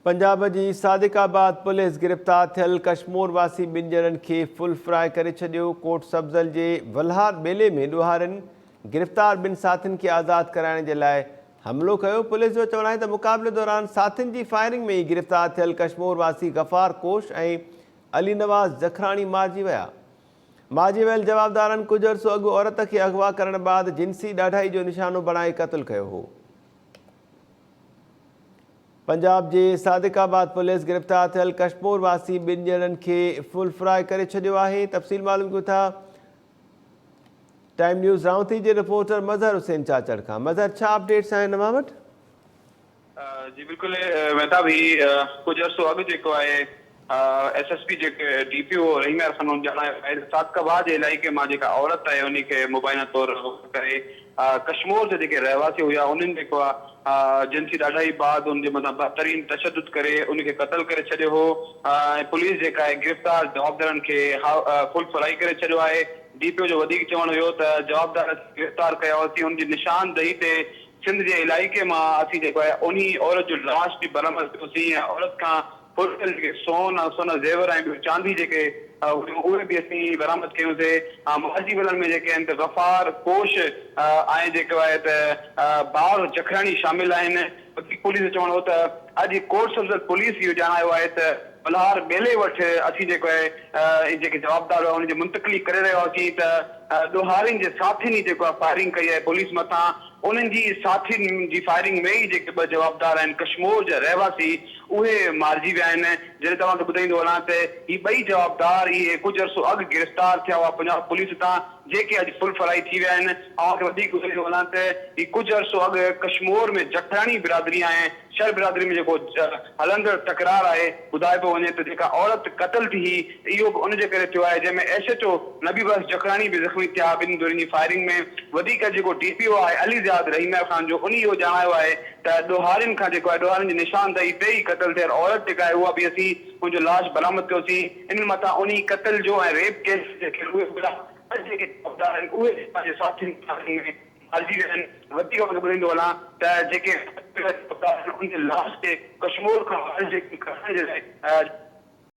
पंजाब जी Sadiqabad police गिरफ़्तार थियल कश्मीर वासी ॿिनि ॼणनि खे फुल फ्राई करे छॾियो। कोट सब्ज़ल जे वल्हार ॿेले में ॾोहारनि गिरफ़्तार ॿिनि साथियुनि खे आज़ादु कराइण जे लाइ हमिलो कयो। पुलिस जो चवणु आहे त मुक़ाबले दौरान साथियुनि जी फायरिंग में ई गिरफ़्तार थियल कश्मीर वासी गफ़ार कोश ऐं अली नवाज़ जखराणी मारिजी विया। मारिजी वियल जवाबदारनि कुझु अर्सो अॻु औरत खे अगवा करण बैदि जिनसी ॾाढाई जो निशानो बणाए क़त्ल कयो हो। पंजाब जे सादिकाबाद पुलिस गिरफ़्तार थियल कश्मीर वासी ॿिनि ॼणनि खे फुल फ्राई करे छॾियो आहे। तफ़सील मालूम कयूं था टाइम न्यूज़ रावती जे रिपोर्टर मज़हर हुसैन चाचड़ खां। मज़हर, छा अपडेट्स आहिनि तव्हां वटि? जी बिल्कुलु मेहताब, कुझु अर्सो अॻु जेको आहे SSP जेके DPO रहीम खान ॼाणायो सादिकाबाद जे इलाइक़े मां जेका औरत आहे उनखे मुबाइना तौर करे कश्मीर जे जेके रहवासी हुआ उन्हनि जेको आहे जिनसी ॾाढाई बाद उनजे मथां बदतरीन तशद्दुद करे उनखे क़त्ल करे छॾियो हो। पुलिस जेका आहे गिरफ़्तार जवाबदारनि खे फुल फ्राई करे छॾियो आहे। DPO जो वधीक चवणु हुयो त जवाबदार गिरफ़्तार कया हुआसीं, उनजी निशानदही ते सिंध जे इलाइक़े मां असीं जेको आहे उन औरत जो लाश बि बरामद कयोसीं। औरत खां जेके सोन ज़ेवर ऐं चांदी जेके उहे बि असीं बरामद कयोसीं। मारिजी वियलनि में जेके आहिनि त गफ़ार कोश ऐं जेको आहे त बार जखराणी शामिल आहिनि। पुलिस जो चवणु हो त अॼु कोट सब्ज़ल पुलिस इहो ॼाणायो आहे त वल्हार ॿेले वटि असीं जेको आहे जेके जवाबदार हुआ उनजी मुंतक़िली करे रहिया हुआसीं त ॾोहारियुनि जे साथियुनि जेको आहे फायरिंग कई आहे पुलिस मथां। उन्हनि जी साथियुनि जी फायरिंग में ई जेके ॿ जवाबदार आहिनि कश्मीर जा रहवासी उहे मारिजी विया आहिनि। जॾहिं तव्हांखे ॿुधाईंदो वञा त ही ॿई जवाबदार इहे कुझु अर्सो अॻु गिरफ़्तार थिया हुआ पंजाब पुलिस तां, जेके अॼु फुल फ्राई थी विया आहिनि। तव्हांखे वधीक ॿुधाईंदो वञा त ही कुझु अर्सो अॻु कश्मीर में जखराणी बिरादरी ऐं शहर बिरादरी में जेको हलंदड़ तकरार आहे ॿुधाइबो वञे त जेका औरत क़त्ल थी इहो बि उनजे करे थियो आहे, जंहिंमें SHO नबी बख्श जखराणी बि ज़ख़्मी थिया ॿिनि धुरनि जी फायरिंग में। वधीक जेको DPO आहे अली ज़ियाद रहीम खान जो उन इहो ॼाणायो आहे त ॾोहारियुनि खां जेको आहे ॾोहारियुनि जी निशानदही ते ई क़त्ल थियल औरत जेका आहे उहा बि असीं उनजो लाश बरामद कयोसीं। इन मथां उन क़त्ल जो ऐं रेप केस जेके उहे पंहिंजे साथियुनि में मारिजी विया आहिनि। वधीक ॿुधाईंदो वञा त जेके उनजे लाश ते कश्मीर खां करण जे लाइ